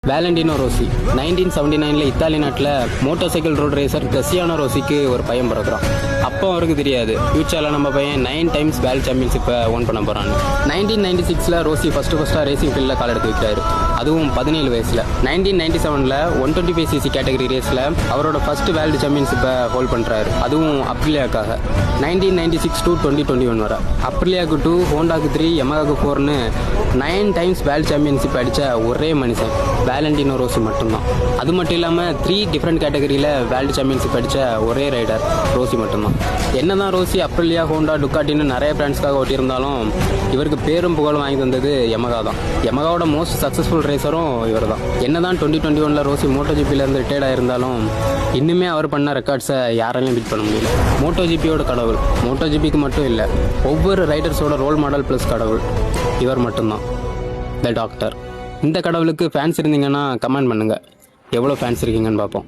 Valentino Rossi 1979 Italy நாட்டில் motor cycle road racer Cristiano ரோசிக்கு ஒரு பையன் பிறக்கிறான். அப்போ அவருக்கு தெரியாது ஃபியூச்சரில் நம்ம பையன் 9 டைம்ஸ் வேர்ல்ட் சாம்பியன்ஷிப்பை ஓன் பண்ண போகிறான்னு. 1996 ரோசி ஃபஸ்ட்டாக ரேசிங் ஃபீல்டில் கால் எடுத்து வைக்கிறாரு, அதுவும் 17 வயசில். 1997 125cc கேட்டகரி ரேஸில் அவரோட ஃபர்ஸ்ட் வேர்ல்டு சாம்பியன்ஷிப்பை ஹோல்ட் பண்ணுறாரு, அதுவும் அப்ரிலியாக்காக. 1996 to 2021 வர அப்ரிலியாவுக்கு 2, ஹோண்டாக்கு 3, யமகாவுக்கு 4ன்னு 9 டைம்ஸ் வேர்ல்டு சாம்பியன்ஷிப் அடித்த ஒரே மனுஷன் வேலண்டினோ ரோசி மட்டும்தான். அது மட்டும் இல்லாமல் 3 டிஃப்ரெண்ட் கேட்டகரியில் வேர்ல்டு சாம்பியன்ஷிப் அடித்த ஒரே ரைடர் ரோசி மட்டும்தான். என்னதான் ரோசி அப்ரிலியா, ஹோண்டா, டுக்காட்டின்னு நிறைய பிராண்ட்ஸ்க்காக ஓட்டியிருந்தாலும் இவருக்கு பேரும் புகழும் வாங்கி தந்தது யமகா தான். யமகாவோட மோஸ்ட் சக்ஸஸ்ஃபுல் ரேசரும் இவர் தான். என்னதான் 2021 ரோசி மோட்டோ ஜிபியிலேருந்து ரிட்டையர்ட் ஆயிருந்தாலும் இன்னுமே அவர் பண்ண ரெக்கார்ட்ஸை யாராலையும் பீட் பண்ண முடியல. மோட்டோ ஜிபியோட கடவுள், மோட்டோ ஜிபிக்கு மட்டும் இல்லை, ஒவ்வொரு ரைடர்ஸோட ரோல் மாடல் ப்ளஸ் கடவுள் இவர் மட்டும்தான், த டாக்டர். இந்த கடவுளுக்கு ஃபேன்ஸ் இருந்தீங்கன்னா கமெண்ட் பண்ணுங்கள், எவ்வளோ ஃபேன்ஸ் இருக்கீங்கன்னு பார்ப்போம்.